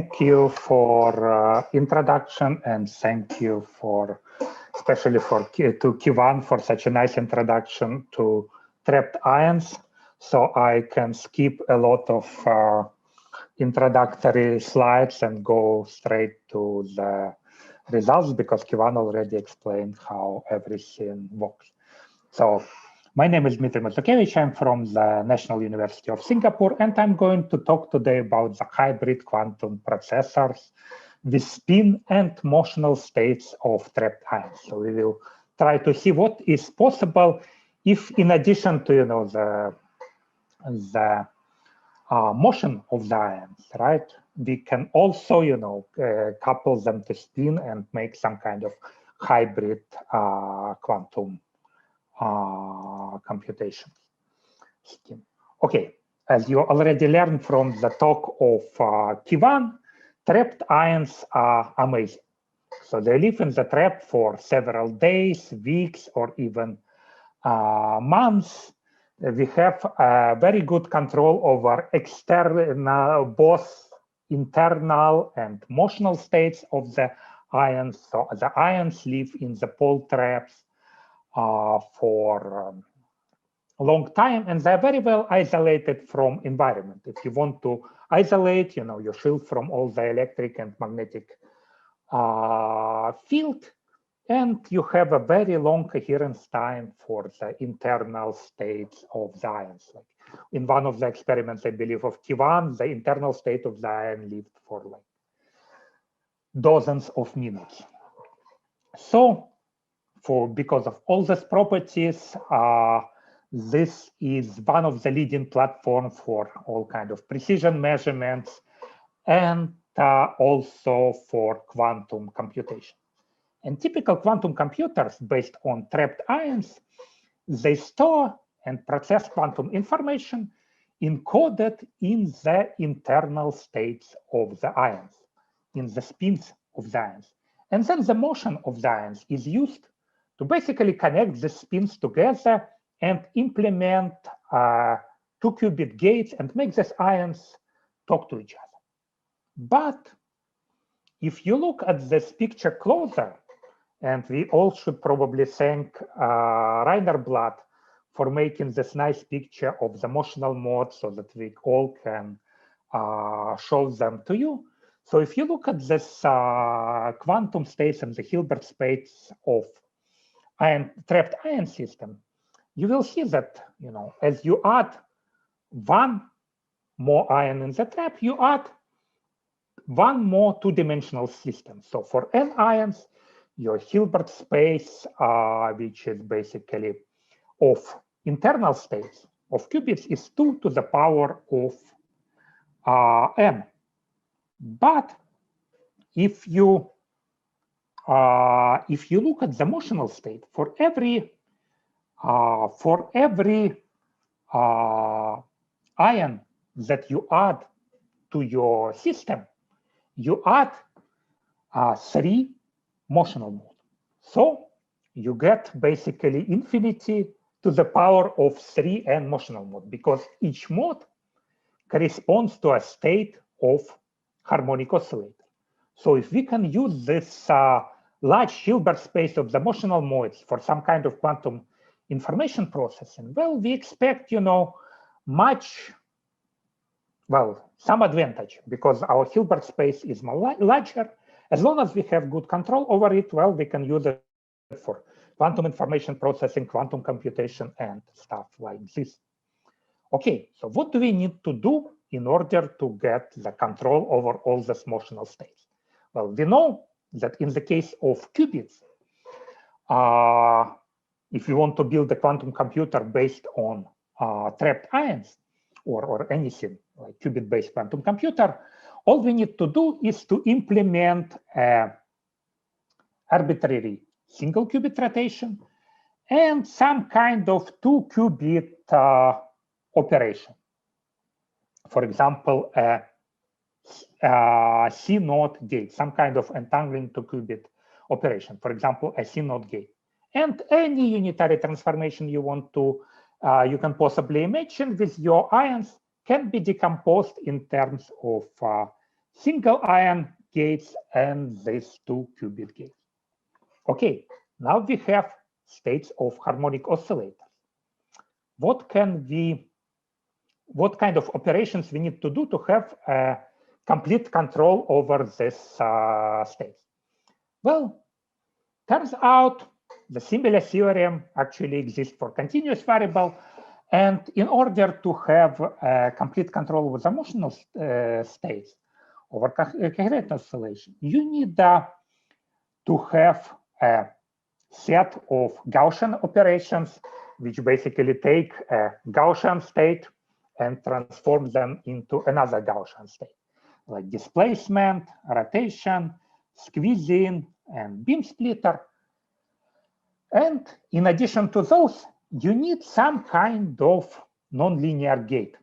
thank you for introduction, and thank you for, especially to Kivan for such a nice introduction to trapped ions. So I can skip a lot of introductory slides and go straight to the results because Kivan already explained how everything works. So my name is Dmitry Mazukevich. I'm from the National University of Singapore, and I'm going to talk today about the hybrid quantum processors with spin and motional states of trapped ions. So we will try to see what is possible if, in addition to the motion of the ions, right, we can also couple them to spin and make some kind of hybrid quantum computation scheme. Okay, as you already learned from the talk of Kivan, trapped ions are amazing. So they live in the trap for several days, weeks, or even months. We have very good control over external, both internal and motional states of the ions. So the ions live in the pole traps for a long time, and they're very well isolated from environment. If you want to isolate, your shield from all the electric and magnetic field, and you have a very long coherence time for the internal states of the ions. Like in one of the experiments, I believe, of Kivan, the internal state of the ion lived for like dozens of minutes. So because of all these properties, this is one of the leading platforms for all kinds of precision measurements and also for quantum computation. And typical quantum computers based on trapped ions, they store and process quantum information encoded in the internal states of the ions, in the spins of the ions. And then the motion of the ions is used to basically connect the spins together and implement 2-qubit gates and make these ions talk to each other. But if you look at this picture closer, and we all should probably thank Rainer Blatt for making this nice picture of the motional mode so that we all can show them to you. So if you look at this quantum states and the Hilbert space of trapped ion system, you will see that, as you add one more ion in the trap, you add one more two-dimensional system. So for n ions, your Hilbert space, which is basically of internal states of qubits, is 2 to the power of n. But if you look at the motional state, for every ion that you add to your system, you add 3 motional modes. So you get basically infinity to the power of 3n motional mode, because each mode corresponds to a state of harmonic oscillator. So if we can use this large Hilbert space of the motional modes for some kind of quantum information processing, well, we expect, some advantage, because our Hilbert space is larger. As long as we have good control over it, well, we can use it for quantum information processing, quantum computation, and stuff like this. Okay, so what do we need to do in order to get the control over all these motional states? Well, we know that in the case of qubits, if you want to build a quantum computer based on trapped ions or anything like qubit-based quantum computer, all we need to do is to implement arbitrary single qubit rotation and some kind of 2-qubit operation. For example, a C0 gate, some kind of entangling 2-qubit operation. For example, a C0 gate. And any unitary transformation you want to, you can possibly imagine with your ions can be decomposed in terms of single ion gates and these 2 qubit gates. Okay, now we have states of harmonic oscillators. What kind of operations we need to do to have complete control over this states? Well, turns out the similar theorem actually exists for continuous variable. And in order to have complete control over the motional states over coherent oscillation, you need to have a set of Gaussian operations, which basically take a Gaussian state and transform them into another Gaussian state, like displacement, rotation, squeezing, and beam splitter. And in addition to those, you need some kind of nonlinear gate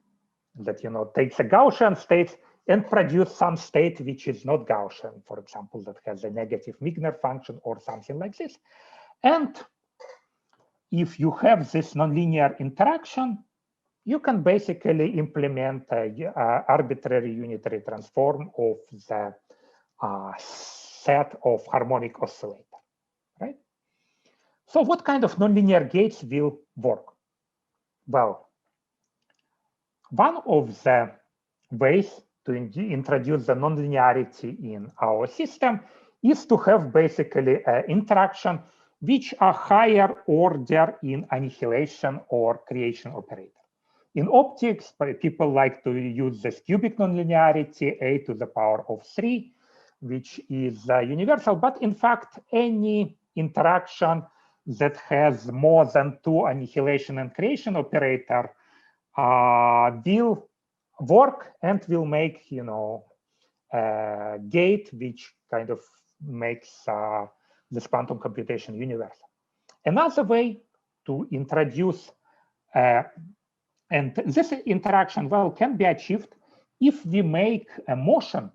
that takes a Gaussian state and produce some state which is not Gaussian, for example, that has a negative Wigner function or something like this. And if you have this nonlinear interaction, you can basically implement an arbitrary unitary transform of the set of harmonic oscillator, right? So what kind of nonlinear gates will work? Well, one of the ways to introduce the nonlinearity in our system is to have basically an interaction which are higher order in annihilation or creation operator. In optics, people like to use this cubic nonlinearity, a to the power of 3, which is universal. But in fact, any interaction that has more than 2 annihilation and creation operator will work and will make, a gate which kind of makes this quantum computation universal. Another way to introduce, and this interaction, well, can be achieved if we make a motion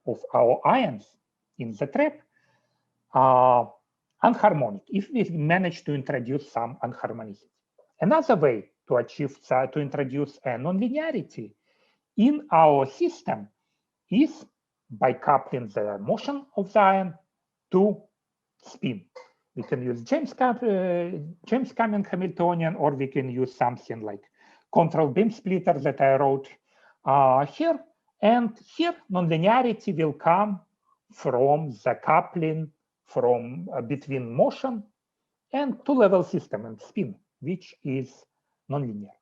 of our ions in the trap anharmonic, if we manage to introduce some anharmonicity. Another way to achieve, to introduce a nonlinearity in our system is by coupling the motion of the ion to spin. We can use James Cumming Hamiltonian, or we can use something like control beam splitter that I wrote here. And here, nonlinearity will come from the coupling from between motion and two-level system and spin, which is nonlinear.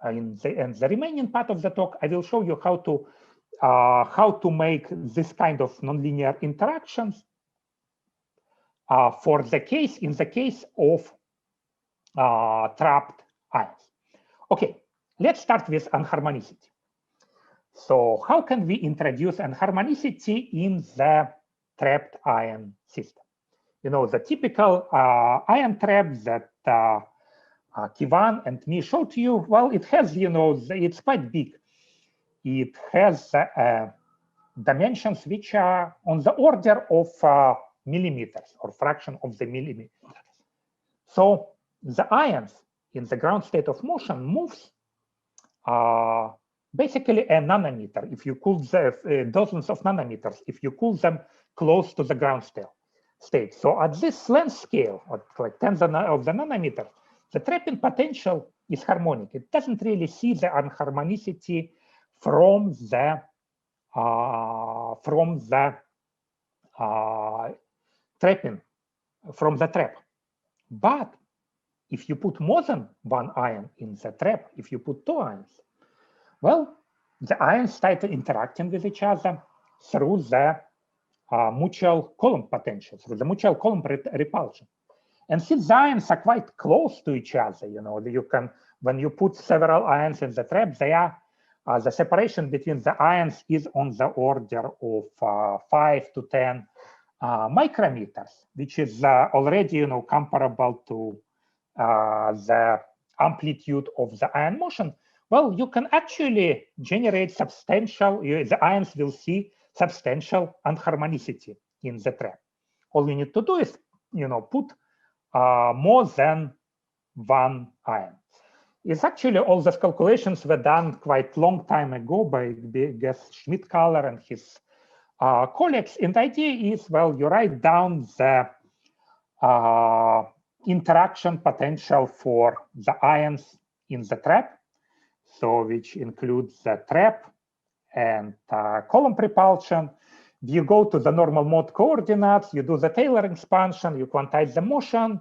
In the remaining part of the talk, I will show you how to make this kind of nonlinear interactions in the case of trapped ions. Okay, let's start with anharmonicity. So how can we introduce anharmonicity in the trapped ion system? The typical ion trap that Kivan and me showed you, well, it has, it's quite big. It has dimensions which are on the order of millimeters or fraction of the millimeters. So the ions in the ground state of motion moves basically a nanometer. If you cool dozens of nanometers, if you cool them close to the ground state. So at this length scale, like tens of the nanometers, the trapping potential is harmonic. It doesn't really see the anharmonicity from the trapping, from the trap. But if you put more than one ion in the trap, if you put 2 ions, well, the ions start interacting with each other through the mutual Coulomb potential, through the mutual Coulomb repulsion. And since the ions are quite close to each other, you can, when you put several ions in the trap, they are the separation between the ions is on the order of 5 to 10 micrometers, which is already comparable to the amplitude of the ion motion. Well, you can actually generate substantial, the ions will see substantial anharmonicity in the trap. All you need to do is, put more than one ion. It's actually, all these calculations were done quite long time ago by, I guess, Schmidt-Kahler and his collects. And the idea is, well, you write down the interaction potential for the ions in the trap, so which includes the trap and column propulsion. You go to the normal mode coordinates, you do the Taylor expansion, you quantize the motion,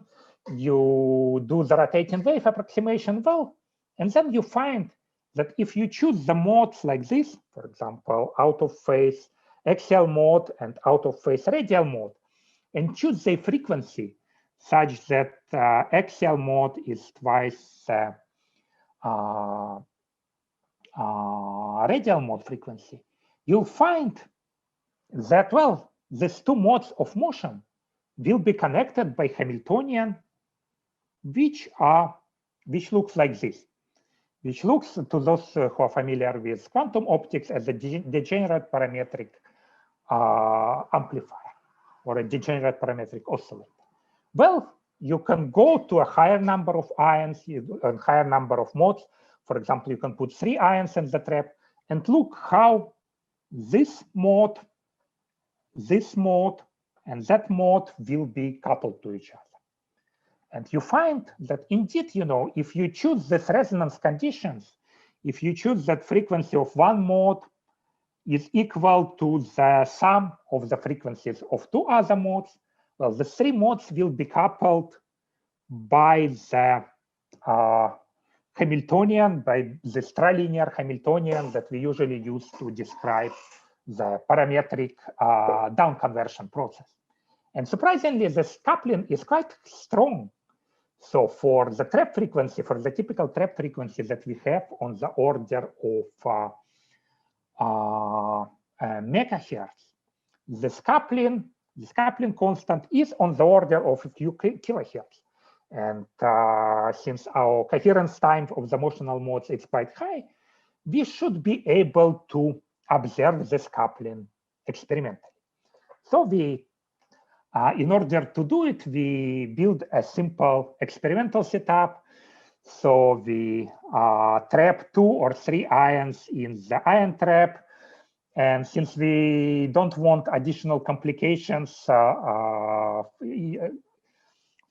you do the rotating wave approximation, well, and then you find that if you choose the modes like this, for example, out of phase axial mode and out of phase radial mode, and choose the frequency such that axial mode is twice radial mode frequency, you'll find that, well, these two modes of motion will be connected by Hamiltonian, which looks like this, which looks to those who are familiar with quantum optics as a degenerate parametric amplifier or a degenerate parametric oscillator. Well, you can go to a higher number of ions, a higher number of modes. For example, you can put 3 ions in the trap and look how this mode, and that mode will be coupled to each other. And you find that indeed, if you choose these resonance conditions, if you choose that frequency of one mode is equal to the sum of the frequencies of 2 other modes, well, the 3 modes will be coupled by the Hamiltonian, by this trilinear Hamiltonian that we usually use to describe the parametric down conversion process. And surprisingly, this coupling is quite strong. So for the trap frequency, for the typical trap frequency that we have on the order of megahertz, this coupling constant is on the order of a few kilohertz. And since our coherence time of the motional modes is quite high, we should be able to observe this coupling experimentally. So we, in order to do it, we build a simple experimental setup. So we trap 2 or 3 ions in the ion trap. And since we don't want additional complications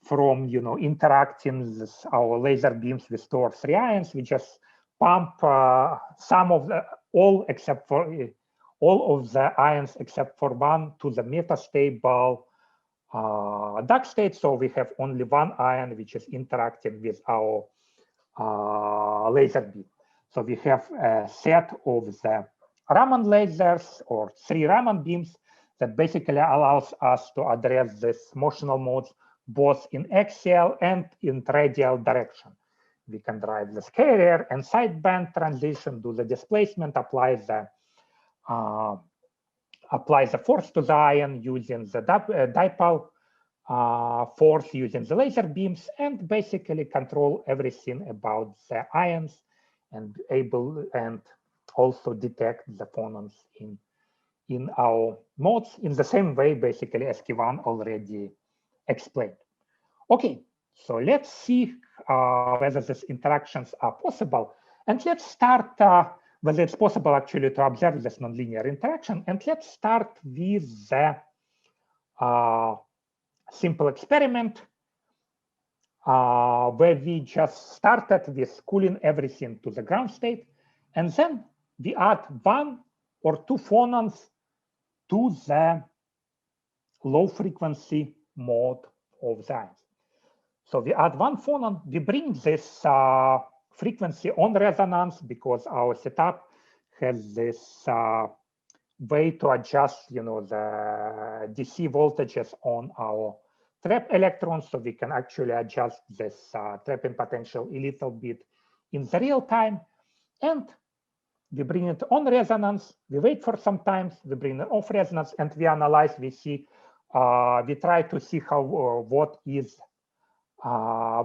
from interacting with our laser beams with 2 or 3 ions, we just pump all of the ions except for one to the metastable dark state. So we have only 1 ion which is interacting with our laser beam. So we have a set of the Raman lasers or 3 Raman beams that basically allows us to address this motional modes both in axial and in radial direction. We can drive the carrier and sideband transition, do the displacement, apply the force to the ion using the dipole force using the laser beams, and basically control everything about the ions and also detect the phonons in our modes in the same way, basically, as Keyvan already explained. Okay, so let's see whether these interactions are possible. And let's start whether it's possible actually to observe this nonlinear interaction. And let's start with the simple experiment where we just started with cooling everything to the ground state. And then we add 1 or 2 phonons to the low frequency mode of the ions. So we add 1 phonon, we bring this frequency on resonance because our setup has this way to adjust, the DC voltages on our trap electrons, so we can actually adjust this trapping potential a little bit in the real time. And we bring it on resonance, we wait for some time, we bring it off resonance, and we analyze, we see, we try to see how,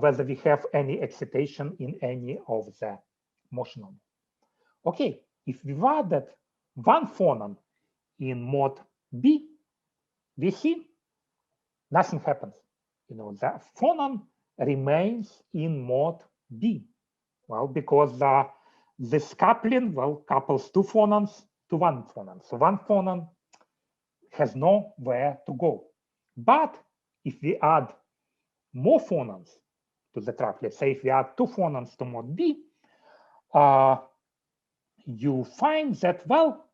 whether we have any excitation in any of the motional. Okay, if we added 1 phonon in mode B, we see nothing happens. The phonon remains in mode B. Well, because this coupling, couples 2 phonons to 1 phonon. So 1 phonon has nowhere to go. But if we add more phonons to the trap, let's say if we add 2 phonons to mode B, you find that, well,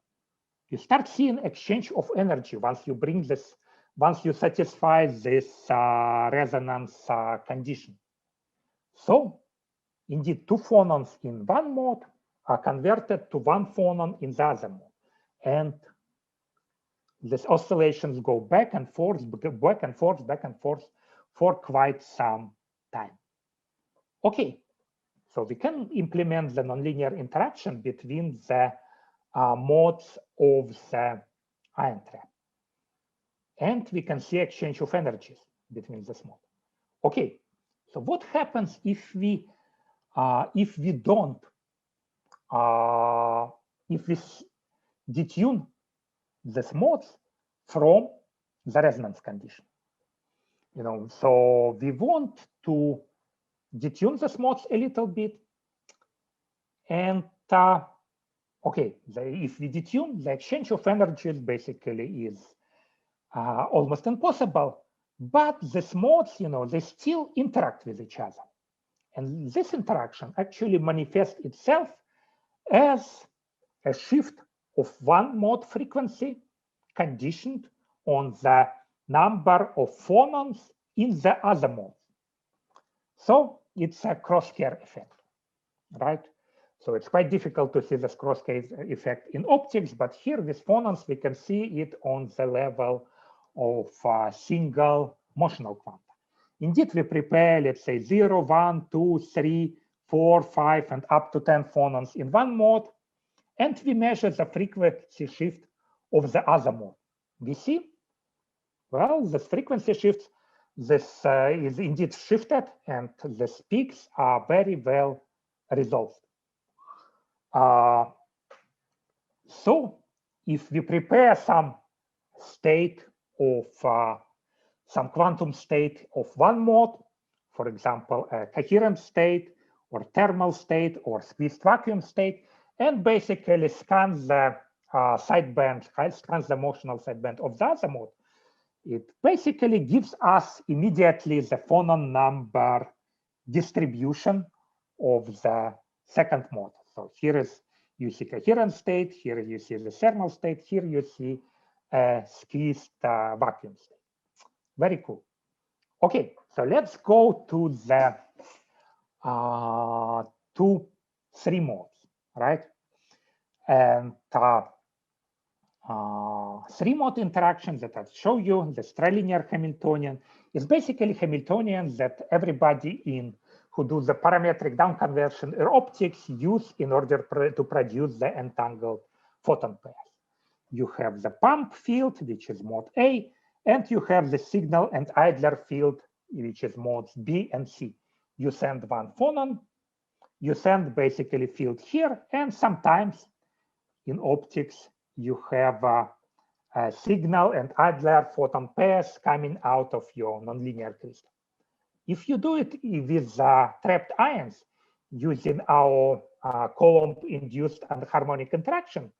you start seeing exchange of energy once you bring this, once you satisfy this resonance condition. So indeed, 2 phonons in one mode are converted to 1 phonon in the other mode. And these oscillations go back and forth, back and forth, back and forth for quite some time. Okay, so we can implement the nonlinear interaction between the modes of the ion trap. And we can see exchange of energies between this mode. Okay, so what happens if we don't, if we detune these modes from the resonance condition? You know, so we want to detune these modes a little bit, and okay, if we detune, the exchange of energies basically is almost impossible. But these modes, you know, they still interact with each other, and this interaction actually manifests itself as a shift of one mode frequency conditioned on the number of phonons in the other mode. So it's a cross-care effect, right? So it's quite difficult to see this cross-care effect in optics, but here with phonons, we can see it on the level of single motional quanta. Indeed, we prepare, let's say, 0, 1, 2, 3, 4, 5, and up to 10 phonons in one mode, and we measure the frequency shift of the other mode. We see, well, the frequency shifts, this is indeed shifted, and the peaks are very well resolved. So if we prepare some state of some quantum state of one mode, for example, a coherent state or thermal state or squeezed vacuum state, and basically scans the sideband, scans the motional sideband of the other mode, it basically gives us immediately the phonon number distribution of the second mode. So here is, you see coherent state, here you see the thermal state, here you see a squeezed vacuum state. Very cool. Okay, so let's go to the 2-3 modes, right? And 3-mode interaction that I'll show you, the trilinear Hamiltonian, is basically Hamiltonian that everybody who do the parametric down conversion in optics use in order to produce the entangled photon pairs. You have the pump field, which is mode A, and you have the signal and idler field, which is modes B and C. You send one phonon, you send basically field here, and sometimes in optics, you have a signal and idler photon pairs coming out of your nonlinear crystal. If you do it with trapped ions using our Coulomb-induced anharmonic interaction,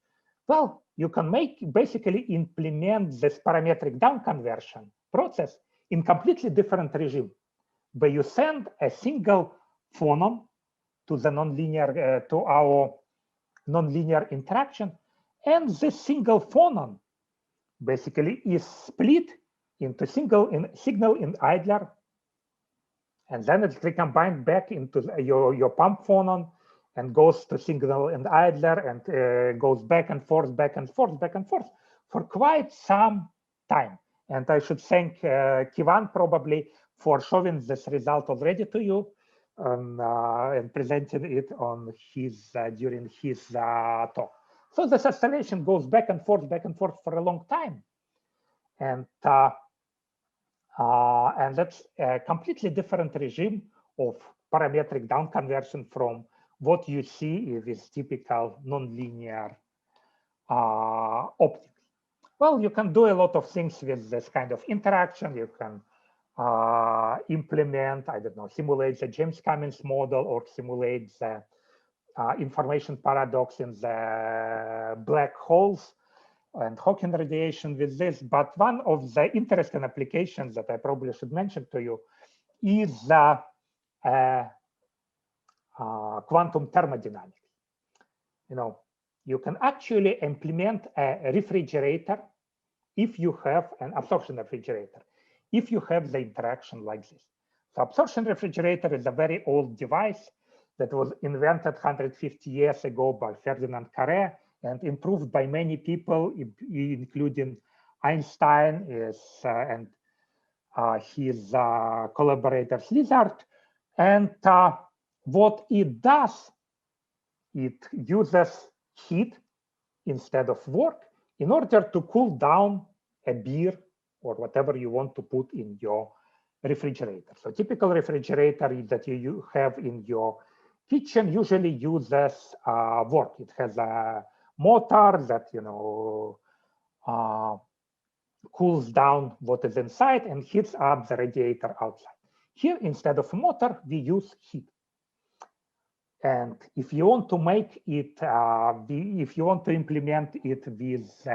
well, you can basically implement this parametric down conversion process in completely different regime, where you send a single phonon to the nonlinear to our nonlinear interaction, and this single phonon basically is split into signal in idler, and then it's recombined back into your pump phonon and goes to signal and idler and goes back and forth, back and forth, back and forth for quite some time. And I should thank Kivan probably for showing this result already to you and presented it on his during his talk. So this oscillation goes back and forth for a long time, and that's a completely different regime of parametric down conversion from what you see with typical nonlinear optics. Well, you can do a lot of things with this kind of interaction. You can implement, I don't know, simulate the James Cummins model or simulate the information paradox in the black holes. and Hawking radiation with this. But one of the interesting applications that I probably should mention to you is quantum thermodynamics. You can actually implement a refrigerator if you have an absorption refrigerator, if you have the interaction like this. So absorption refrigerator is a very old device that was invented 150 years ago by Ferdinand Carré and improved by many people, including Einstein and his collaborator Lizard. And what it does, it uses heat instead of work in order to cool down a beer or whatever you want to put in your refrigerator. So typical refrigerator that you have in your kitchen usually uses work. It has a motor that cools down what is inside and heats up the radiator outside. Here, instead of motor, we use heat. And if you want to make it, if you want to implement it with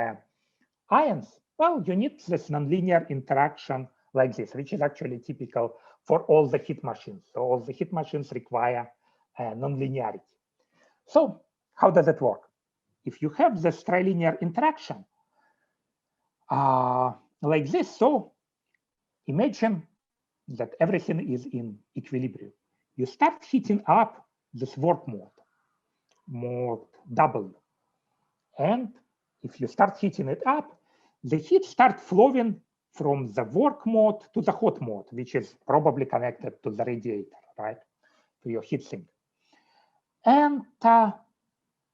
ions, well, you need this nonlinear interaction like this, which is actually typical for all the heat machines. So all the heat machines require nonlinearity. So how does it work? If you have this trilinear interaction like this, so imagine that everything is in equilibrium. You start heating up this work mode W. And if you start heating it up, the heat starts flowing from the work mode to the hot mode, which is probably connected to the radiator, right? To your heat sink. And,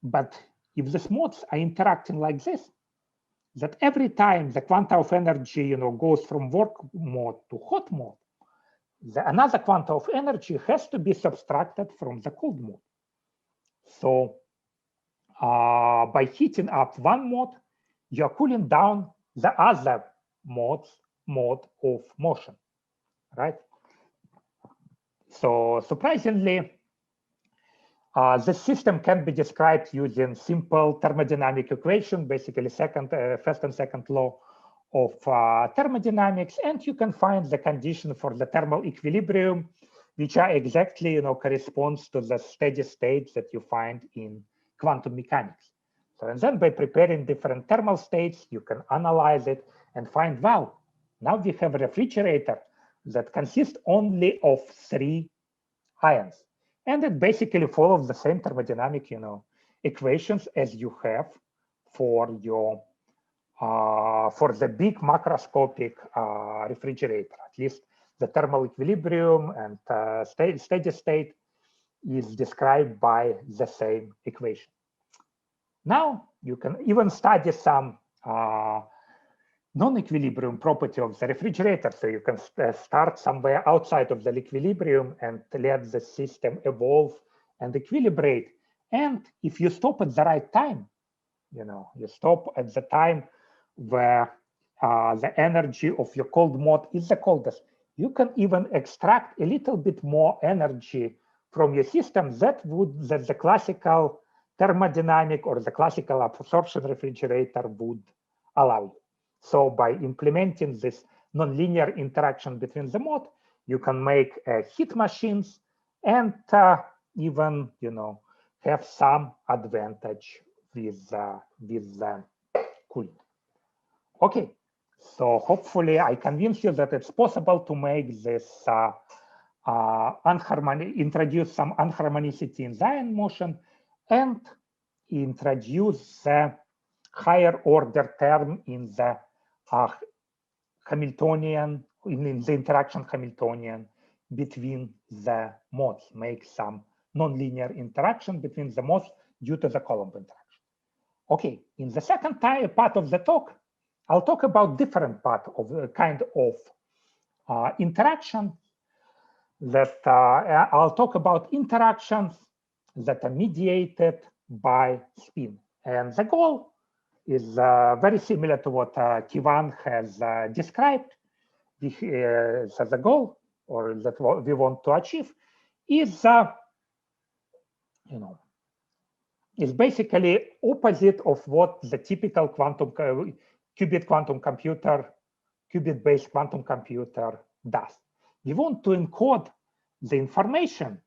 but if these modes are interacting like this, that every time the quanta of energy, goes from work mode to hot mode, another quanta of energy has to be subtracted from the cold mode. So by heating up one mode, you're cooling down the other mode of motion, right? So surprisingly, the system can be described using simple thermodynamic equation, basically first and second law of thermodynamics, and you can find the condition for the thermal equilibrium, which are exactly corresponds to the steady state that you find in quantum mechanics. So, and then by preparing different thermal states, you can analyze it and find, wow, now we have a refrigerator that consists only of 3 ions. And it basically follows the same thermodynamic, equations as you have for your for the big macroscopic refrigerator. At least the thermal equilibrium and steady state is described by the same equation. Now you can even study some non-equilibrium property of the refrigerator. So you can start somewhere outside of the equilibrium and let the system evolve and equilibrate. And if you stop at the right time, you stop at the time where the energy of your cold mode is the coldest, you can even extract a little bit more energy from your system that the classical thermodynamic or the classical absorption refrigerator would allow you. So by implementing this nonlinear interaction between the mode, you can make heat machines and even have some advantage with cooling. Okay, so hopefully I convince you that it's possible to make this introduce some unharmonicity in the ion motion and introduce the higher order term in the Hamiltonian, in the interaction Hamiltonian between the modes, make some nonlinear interaction between the modes due to the Coulomb interaction. Okay, in the second part of the talk, I'll talk about different kind of interaction that I'll talk about interactions that are mediated by spin. And the goal is very similar to what Kivan has described. So the goal, or that we want to achieve, is is basically opposite of what the typical qubit-based quantum computer does. We want to encode the information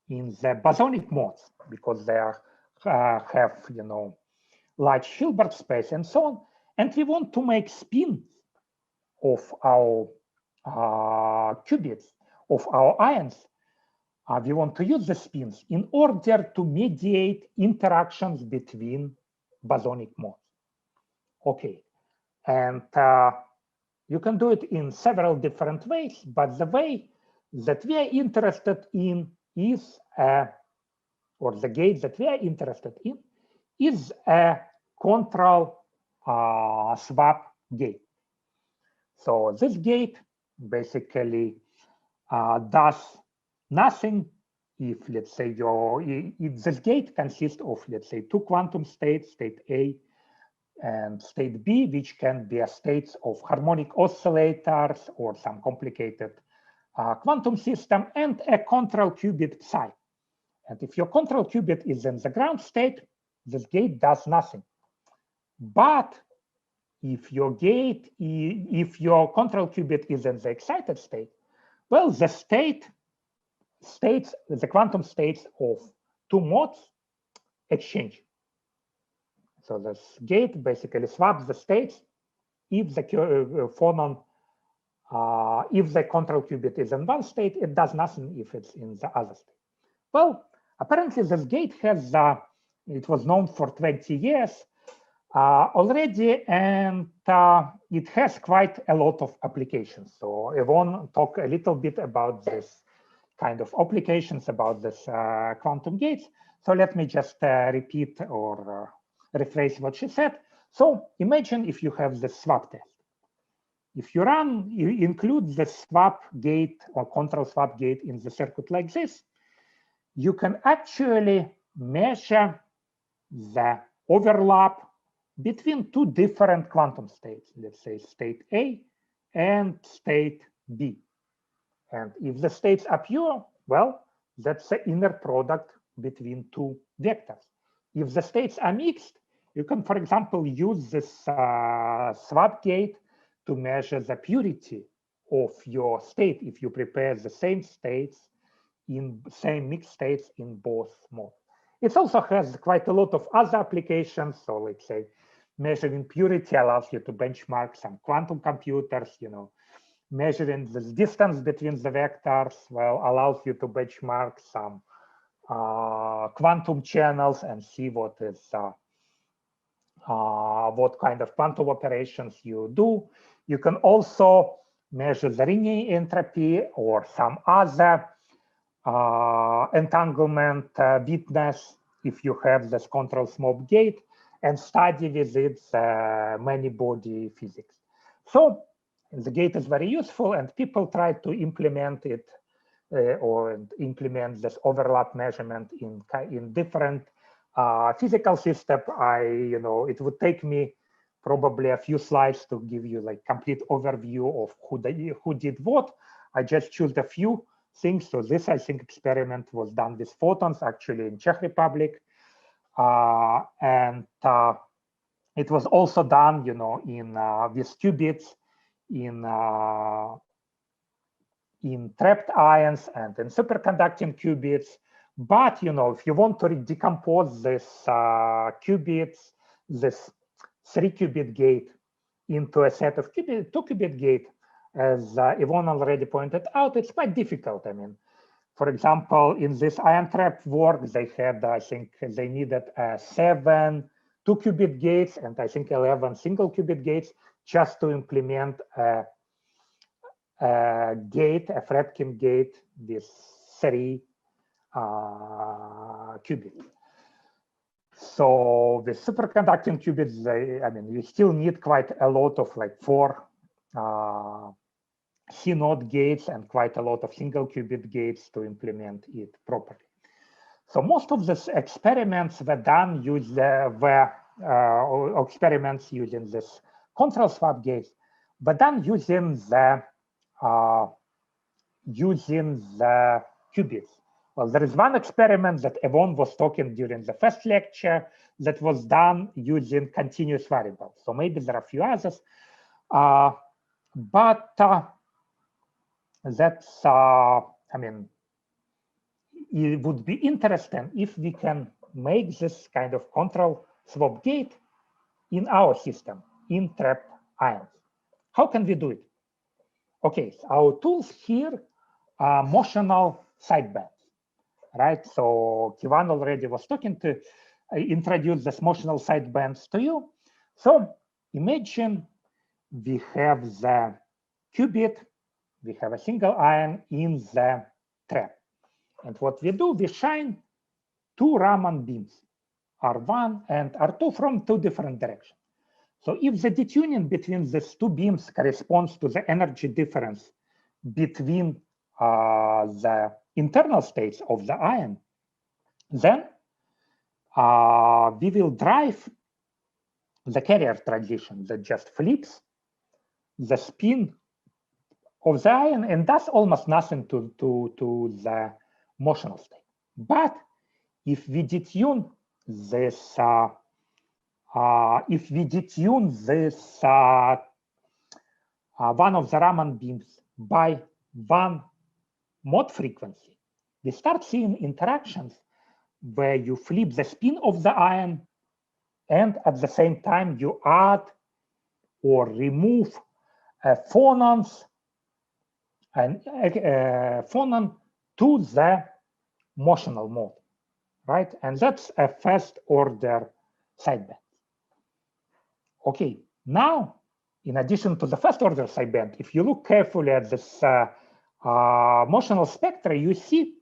in the bosonic modes because they have, large Hilbert space and so on. And we want to make spins of our qubits, of our ions. We want to use the spins in order to mediate interactions between bosonic modes. Okay, and you can do it in several different ways, but the way that we are interested in is, or the gate that we are interested in is a control swap gate. So this gate basically does nothing if, let's say, if this gate consists of, let's say, two quantum states, state A and state B, which can be states of harmonic oscillators or some complicated quantum system, and a control qubit psi. And if your control qubit is in the ground state, this gate does nothing. But if your control qubit is in the excited state, well, the quantum states of two modes exchange. So this gate basically swaps the states if the phonon, if the control qubit is in one state, it does nothing if it's in the other state. Well, apparently this gate has, it was known for 20 years already, and it has quite a lot of applications. So Yvonne talked a little bit about this kind of applications, about this quantum gates. So let me just repeat or rephrase what she said. So imagine if you have the swap test. If you include the swap gate or control swap gate in the circuit like this, you can actually measure the overlap between two different quantum states, let's say state A and state B. And if the states are pure, well, that's the inner product between two vectors. If the states are mixed, you can, for example, use this swap gate to measure the purity of your state if you prepare the same states in same mixed states in both modes. It also has quite a lot of other applications. So let's say measuring purity allows you to benchmark some quantum computers, measuring the distance between the vectors, well, allows you to benchmark some quantum channels and see what is what kind of quantum operations you do. You can also measure the Ringing entropy or some other entanglement bitness if you have this control swap gate, and study with it many-body physics. So the gate is very useful, and people try to implement it or implement this overlap measurement in different physical systems. It would take me probably a few slides to give you like complete overview of who did what. I just chose a few things. So this, I think, experiment was done with photons, actually in Czech Republic. And it was also done, with qubits in trapped ions and in superconducting qubits. But, if you want to decompose this qubits, this 3-qubit gate into a set of 2-qubit gate, as Yvonne already pointed out, it's quite difficult. I mean, for example, in this ion trap work, they had, I think, they needed 7 2-qubit gates and I think 11 single-qubit gates just to implement a Fredkin gate with 3 qubits. So the superconducting qubits, you still need quite a lot of like 4 CNOT gates and quite a lot of single qubit gates to implement it properly. So most of these experiments were done experiments using this control swap gates, but done using the qubits Well, there is one experiment that Yvonne was talking during the first lecture that was done using continuous variables. So maybe there are a few others, but that's, I mean, it would be interesting if we can make this kind of control swap gate in our system, in trapped ions. How can we do it? Okay, so our tools here are motional sidebands, right? So Kivan already was talking to introduce this motional sidebands to you. So imagine we have the qubit, we have a single ion in the trap. And what we do, we shine two Raman beams, R1 and R2 from two different directions. So if the detuning between these two beams corresponds to the energy difference between the internal states of the ion, then we will drive the carrier transition that just flips the spin of the ion and does almost nothing to the motional state. But if we detune this, one of the Raman beams by one mode frequency, we start seeing interactions where you flip the spin of the ion and at the same time you add or remove phonons and phonon to the motional mode, right? And that's a first order sideband. Okay, now, in addition to the first order sideband, if you look carefully at this motional spectra, you see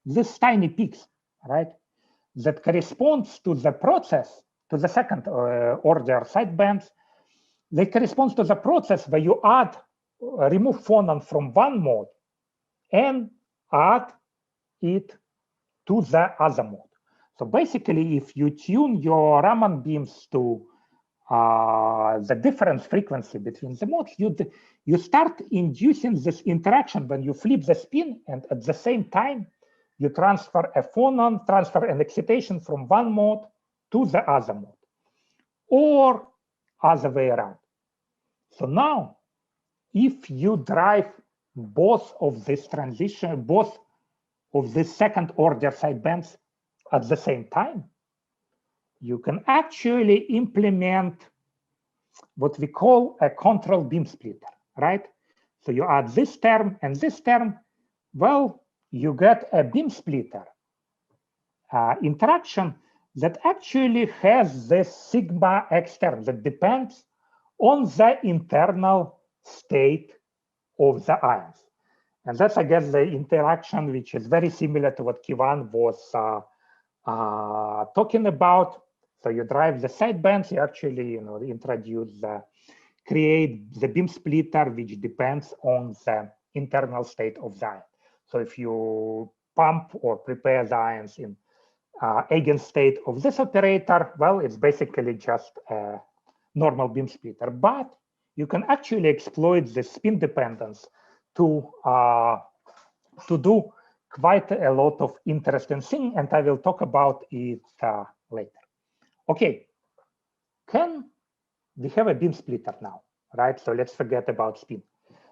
these tiny peaks, right? That corresponds to the process, to the second order sidebands. They correspond to the process where you add, remove phonon from one mode and add it to the other mode. So basically, if you tune your Raman beams to the difference frequency between the modes, you start inducing this interaction when you flip the spin, and at the same time, you transfer a phonon, transfer an excitation from one mode to the other mode, or other way around. So now, if you drive both of this transition, both of the second order sidebands at the same time, you can actually implement what we call a control beam splitter, right? So you add this term and this term, well, you get a beam splitter interaction that actually has this sigma x term that depends on the internal state of the ions. And that's, I guess, the interaction which is very similar to what Kivan was talking about. So you drive the sidebands, you actually, introduce create the beam splitter, which depends on the internal state of the ion. So if you pump or prepare the ions in eigenstate of this operator, well, it's basically just a normal beam splitter. But you can actually exploit the spin dependence to do quite a lot of interesting things, and I will talk about it later. Okay, we have a beam splitter now, right? So let's forget about spin.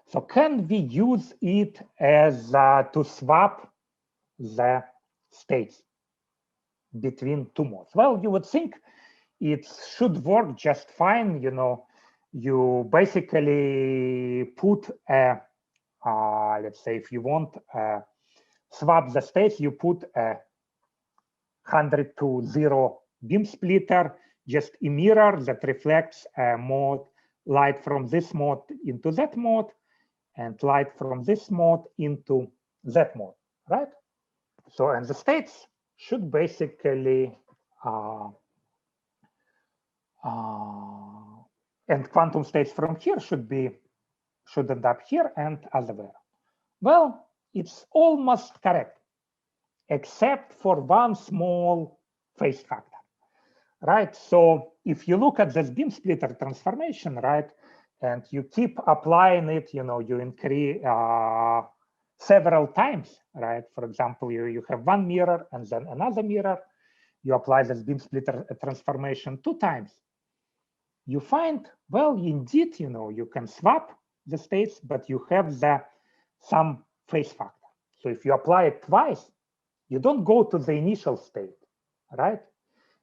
So can we use it as to swap the states between two modes? Well, you would think it should work just fine. You basically put a, let's say, if you want swap the states, you put a 100 to 0 beam splitter, just a mirror that reflects a mode, light from this mode into that mode, and light from this mode into that mode, right? So, and the states should basically, and quantum states from here should end up here and other way around. Well, it's almost correct, except for one small phase factor, right? So if you look at this beam splitter transformation, right, and you keep applying it, you increase several times, right? For example, you have one mirror and then another mirror. You apply this beam splitter transformation 2 times. You find, well, indeed, you can swap the states, but you have some phase factor. So if you apply it twice, you don't go to the initial state, right?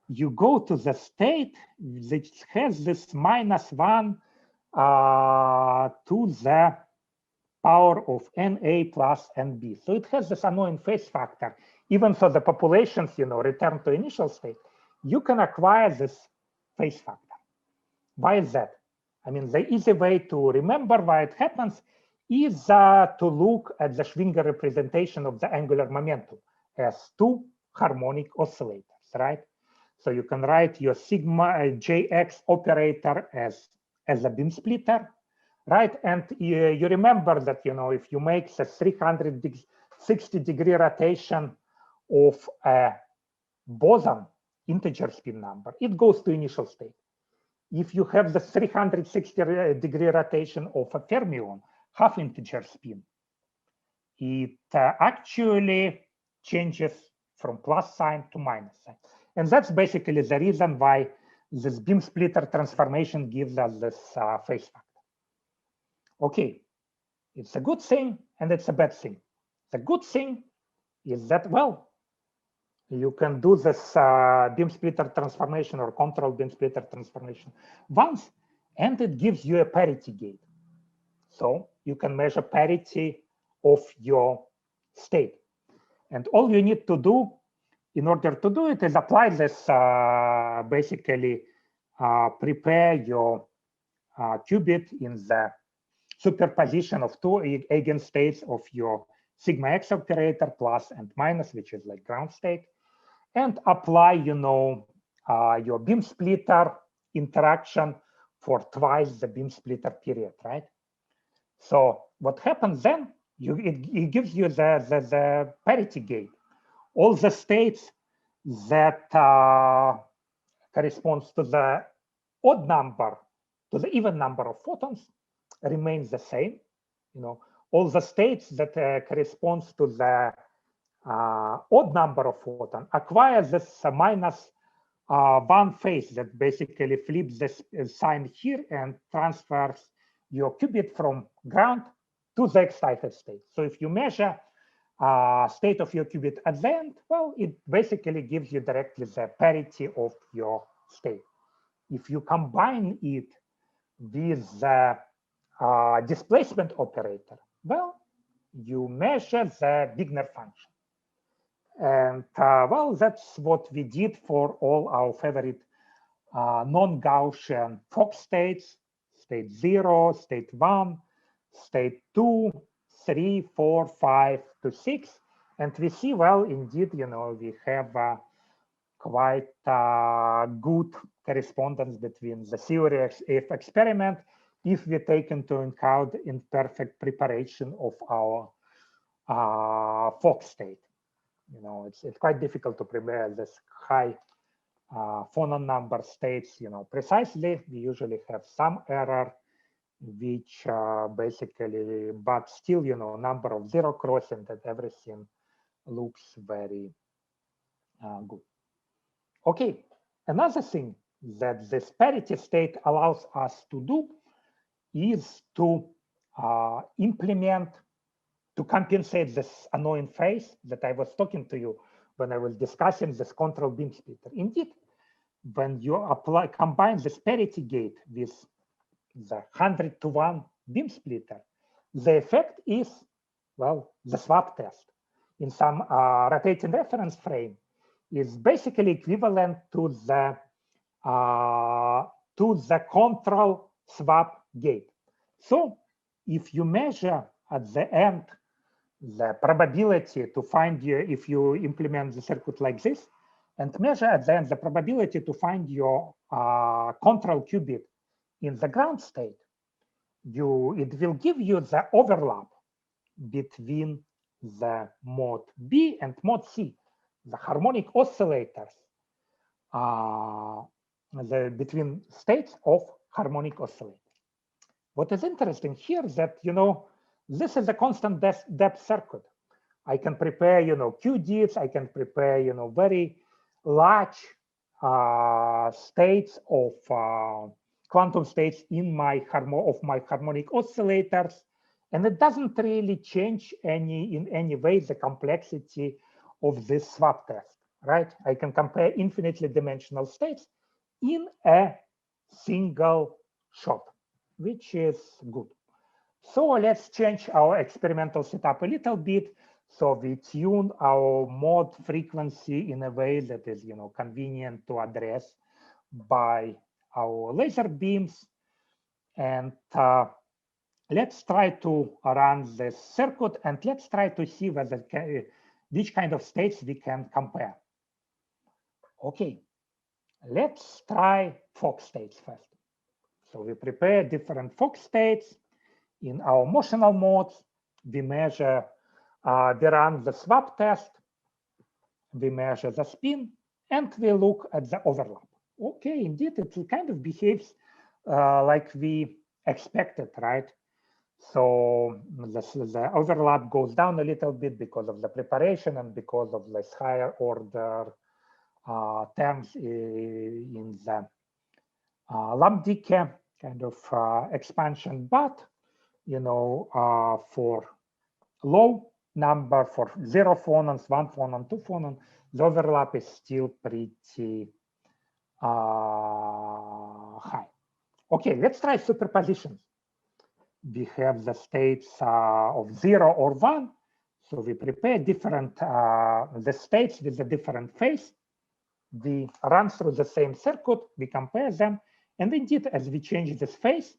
You go to the state that has this -1 to the power of NA plus NB. So it has this annoying phase factor. Even though the populations, return to initial state, you can acquire this phase factor. Why is that? I mean, the easy way to remember why it happens is to look at the Schwinger representation of the angular momentum as 2 harmonic oscillators, right? So you can write your sigma Jx operator as a beam splitter, right? And you remember that, if you make the 360-degree rotation of a boson integer spin number, it goes to initial state. If you have the 360-degree rotation of a fermion, half integer spin, it actually changes from plus sign to minus sign. And that's basically the reason why this beam splitter transformation gives us this phase factor. Okay, it's a good thing and it's a bad thing. The good thing is that, well, you can do this beam splitter transformation or control beam splitter transformation once, and it gives you a parity gate. So you can measure parity of your state. And all you need to do in order to do it is apply this, basically prepare your qubit in the superposition of 2 eigenstates of your sigma x operator plus and minus, which is like ground state, and apply, your beam splitter interaction for twice the beam splitter period, right? So what happens then? It gives you the parity gate. All the states that corresponds to the odd number, to the even number of photons, remains the same. All the states that corresponds to the odd number of photon acquire this -1 phase that basically flips this sign here and transfers your qubit from ground to the excited state. So if you measure state of your qubit at the end, well, it basically gives you directly the parity of your state. If you combine it with the displacement operator, well, you measure the Wigner function. And well, that's what we did for all our favorite non-Gaussian Fock states: state 0, state 1, state 2, 3, 4, 5 to 6. And we see, well, indeed, we have quite good correspondence between the theory of experiment if we take into account imperfect preparation of our Fock state. It's quite difficult to prepare this high phonon number states, precisely. We usually have some error, which basically, but still, number of zero crossing, that everything looks very good. Okay, another thing that this parity state allows us to do is to implement, to compensate this annoying phase that I was talking to you when I was discussing this control beam splitter. Indeed, when you combine this parity gate with the 100-to-1 beam splitter, the effect is, well, the swap test in some rotating reference frame is basically equivalent to the control swap gate. So if you measure at the end the probability to find if you implement the circuit like this, and measure at the end the probability to find your control qubit in the ground state, it will give you the overlap between the mode B and mode C, the harmonic oscillators, between states of harmonic oscillators. What is interesting here is that, this is a constant depth circuit. I can prepare, QDITs. I can prepare, very large states of quantum states in my harmonic oscillators, and it doesn't really change in any way the complexity of this swap test, right? I can compare infinitely dimensional states in a single shot, which is good. So let's change our experimental setup a little bit. So we tune our mode frequency in a way that is, convenient to address by our laser beams. And let's try to run this circuit, and let's try to see which kind of states we can compare. Okay, let's try Fock states first. So we prepare different Fock states in our motional modes. We measure, we run the swap test, we measure the spin, and we look at the overlap. Okay, indeed, it kind of behaves like we expected, right? So the overlap goes down a little bit because of the preparation and because of this higher order terms in the Lambdicke kind of expansion. But, for low number, for 0 phonons, 1 phonon, 2 phonon, the overlap is still pretty high. Okay, let's try superpositions. We have the states of 0 or 1. So we prepare different the states with a different phase. We run through the same circuit, we compare them, and indeed, as we change this phase,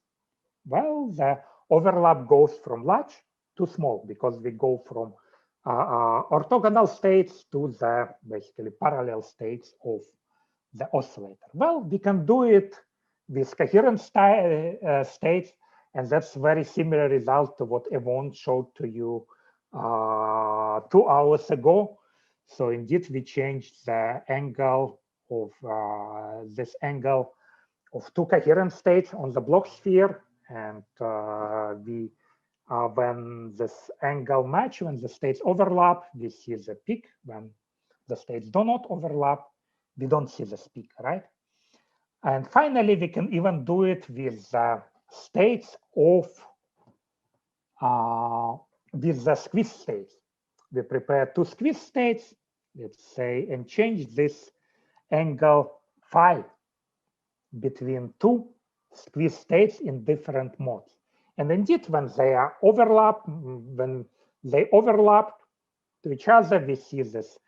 well, the overlap goes from large to small because we go from orthogonal states to the basically parallel states of the oscillator. Well, we can do it with coherent states, and that's very similar result to what Yvonne showed to you 2 hours ago. So indeed, we changed the angle of this angle of 2 coherent states on the Bloch sphere, and when this angle match, when the states overlap, we see the peak. When the states do not overlap, we don't see this peak, right? And finally, we can even do it with states of with the squeeze states. We prepare 2 squeeze states, let's say, and change this angle phi between 2 squeeze states in different modes. And indeed, when they overlap to each other, we see this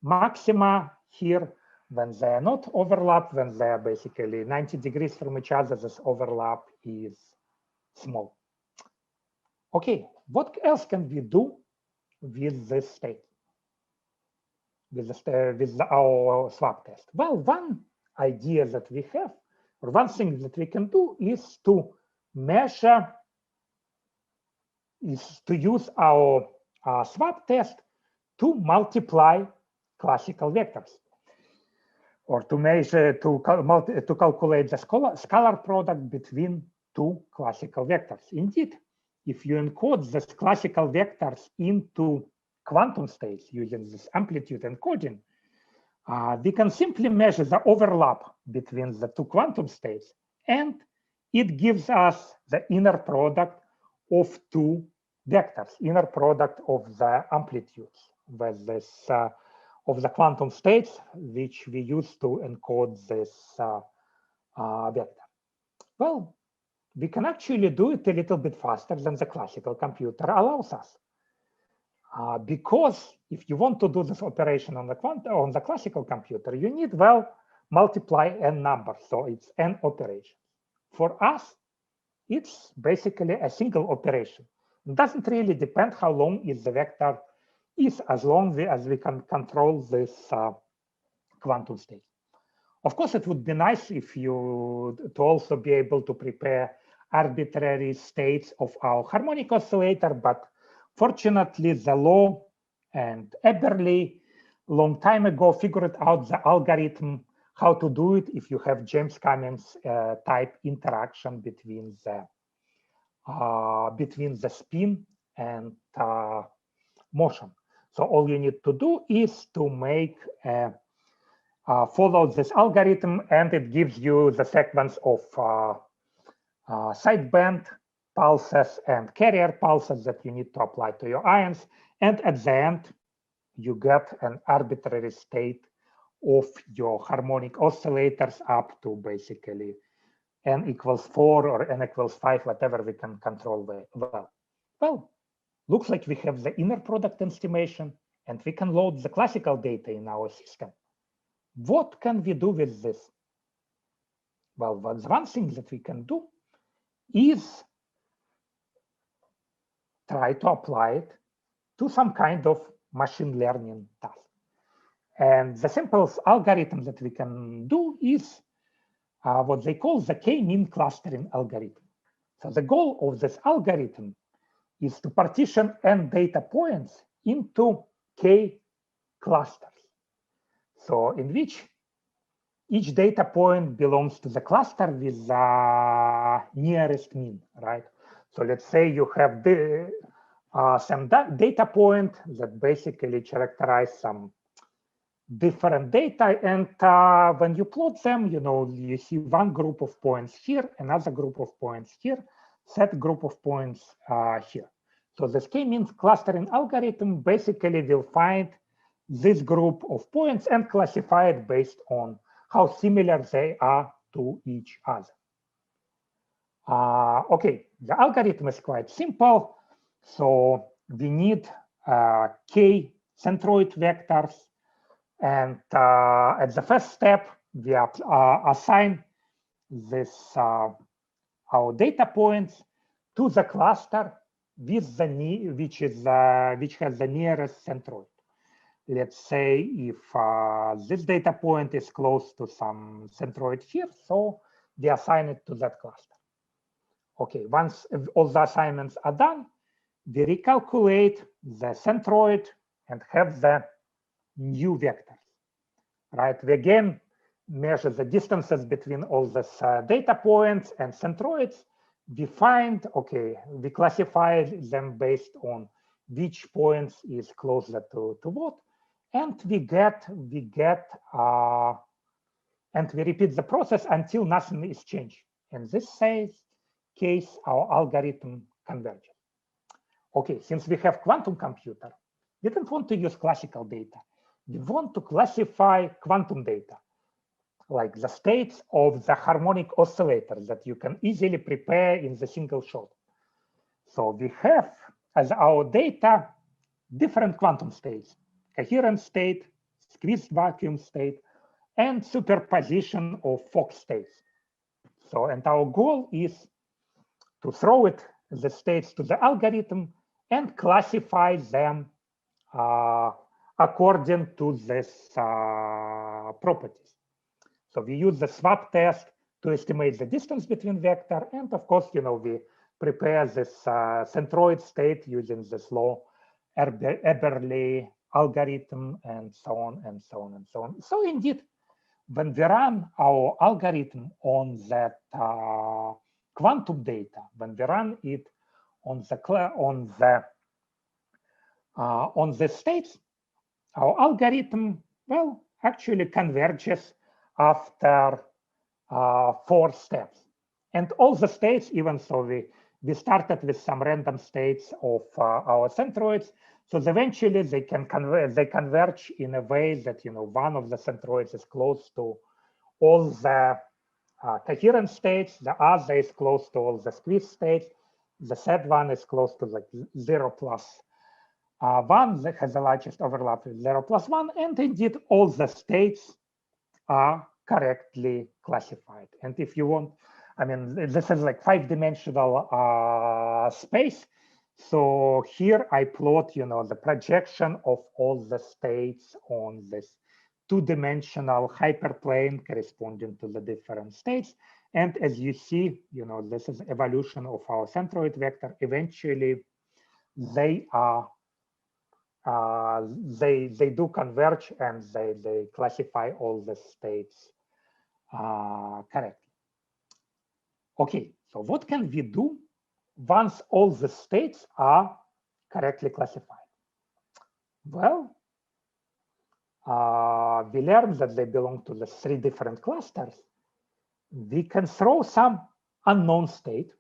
maxima here. When they are not overlap, when they are basically 90 degrees from each other, this overlap is small. Okay, what else can we do with this state, with our swap test? Well, one idea that we have, or one thing that we can do, is to measure, is to use our swap test to multiply classical vectors, or to measure, to calculate the scalar product between 2 classical vectors. Indeed, if you encode these classical vectors into quantum states using this amplitude encoding, we can simply measure the overlap between the 2 quantum states, and it gives us the inner product of 2 vectors, inner product of the amplitudes with this of the quantum states, which we use to encode this vector. Well, we can actually do it a little bit faster than the classical computer allows us. Because if you want to do this operation on the classical computer, you need, well, multiply n numbers, so it's n operations. For us, it's basically a single operation. It doesn't really depend how long is the vector is, as long as we can control this quantum state. Of course, it would be nice if you to also be able to prepare arbitrary states of our harmonic oscillator, but fortunately, the law and Eberle long time ago figured out the algorithm how to do it if you have James-Cummins type interaction between the spin and motion. So all you need to do is to make follow this algorithm, and it gives you the sequence of sideband pulses and carrier pulses that you need to apply to your ions. And at the end, you get an arbitrary state of your harmonic oscillators up to basically n equals 4 or n equals 5, whatever we can control well. Well, looks like we have the inner product estimation, and we can load the classical data in our system. What can we do with this? Well, one thing that we can do is try to apply it to some kind of machine learning task. And the simplest algorithm that we can do is what they call the k-mean clustering algorithm. So the goal of this algorithm is to partition n data points into k clusters. So in which each data point belongs to the cluster with the nearest mean, right? So let's say you have some data point that basically characterize some different data, and when you plot them, you see one group of points here, another group of points here, set group of points here. So this k-means clustering algorithm basically will find this group of points and classify it based on how similar they are to each other. Okay, the algorithm is quite simple. So we need k centroid vectors. And at the first step, we assign this our data points to the cluster with the which has the nearest centroid. Let's say if this data point is close to some centroid here, so we assign it to that cluster. Okay, once all the assignments are done, we recalculate the centroid and have the new vectors, right? We again measure the distances between all these data points and centroids. We find, okay, we classify them based on which points is closer to what, and we repeat the process until nothing is changed. In this case, our algorithm converges. Okay, since we have quantum computer, we don't want to use classical data. We want to classify quantum data, like the states of the harmonic oscillators that you can easily prepare in the single shot. So we have as our data different quantum states: coherent state, squeezed vacuum state, and superposition of Fock states. So, and our goal is to throw the states to the algorithm and classify them according to this properties. So we use the swap test to estimate the distance between vector, and of course, we prepare this centroid state using this law Eberle algorithm, and so on and so on and so on. So indeed, when we run our algorithm on that quantum data, when we run it on the states, our algorithm, well, actually converges after 4 steps. And all the states, even so we started with some random states of our centroids, so eventually they converge in a way that one of the centroids is close to all the coherent states, the other is close to all the squeezed states, the third one is close to like 0 plus 1 that has the largest overlap with 0 plus 1, and indeed all the states are correctly classified. And if you want, I mean, this is like 5-dimensional space. So here I plot, the projection of all the states on this 2-dimensional hyperplane corresponding to the different states. And as you see, this is evolution of our centroid vector. Eventually, they are they do converge, and they classify all the states correctly. Okay, so what can we do once all the states are correctly classified? Well, we learned that they belong to the 3 different clusters. We can throw some unknown state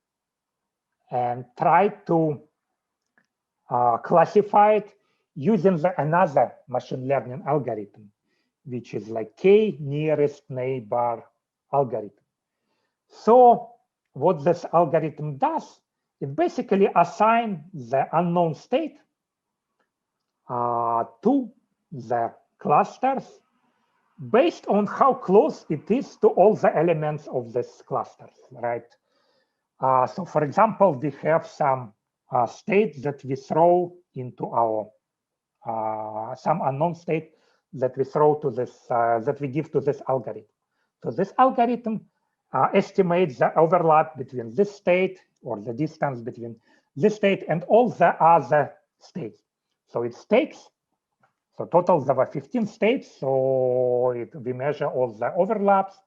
and try to classify it using another machine learning algorithm, which is like k-nearest neighbor algorithm. So what this algorithm does, it basically assigns the unknown state to the clusters based on how close it is to all the elements of this clusters, right? So for example, we have some state that we throw into our, some unknown state that we throw to this, that we give to this algorithm. So this algorithm estimates the overlap between this state or the distance between this state and all the other states. So it takes, so total there were 15 states. So we measure all the overlaps.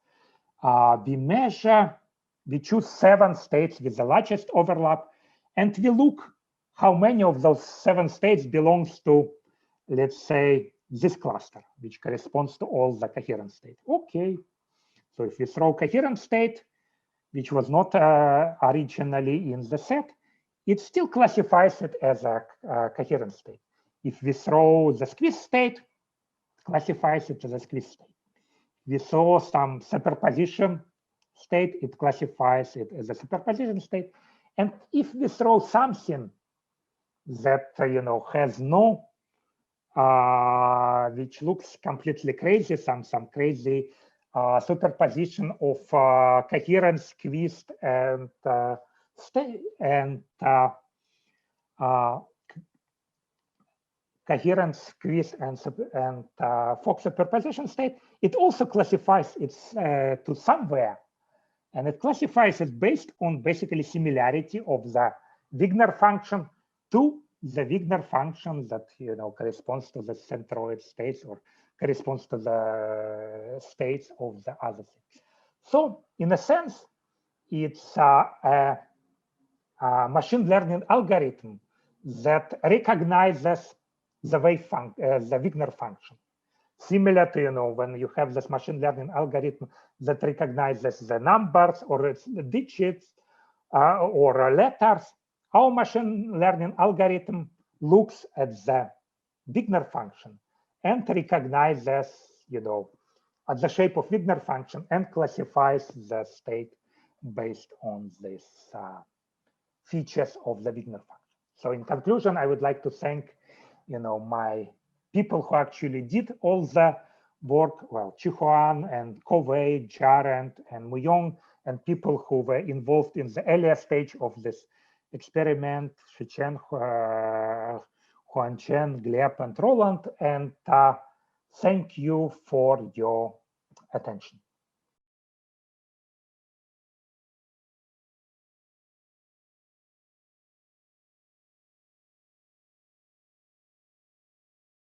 We choose 7 states with the largest overlap, and we look how many of those 7 states belongs to, let's say, this cluster, which corresponds to all the coherent state. Okay, so if we throw coherent state, which was not originally in the set, it still classifies it as a coherent state. If we throw the squeeze state, it classifies it as a squeeze state. We saw some superposition state, it classifies it as a superposition state. And if we throw something that has no, which looks completely crazy, some crazy superposition of coherent, squeezed, and coherent, squeeze, and Fock superposition state, it also classifies it to somewhere. And it classifies it based on basically similarity of the Wigner function to the Wigner function that corresponds to the centroid states or corresponds to the states of the other things. So in a sense, it's a machine learning algorithm that recognizes the wave the Wigner function, similar to when you have this machine learning algorithm that recognizes the numbers or its digits or letters. Our machine learning algorithm looks at the Wigner function and recognizes, at the shape of Wigner function and classifies the state based on these features of the Wigner function. So in conclusion, I would like to thank, my people who actually did all the work, well, Chi-Huan and Kovei, Jarent and Muyong, and people who were involved in the earlier stage of this experiment, Shichen, Huanchen, Gleb, and Roland. And thank you for your attention.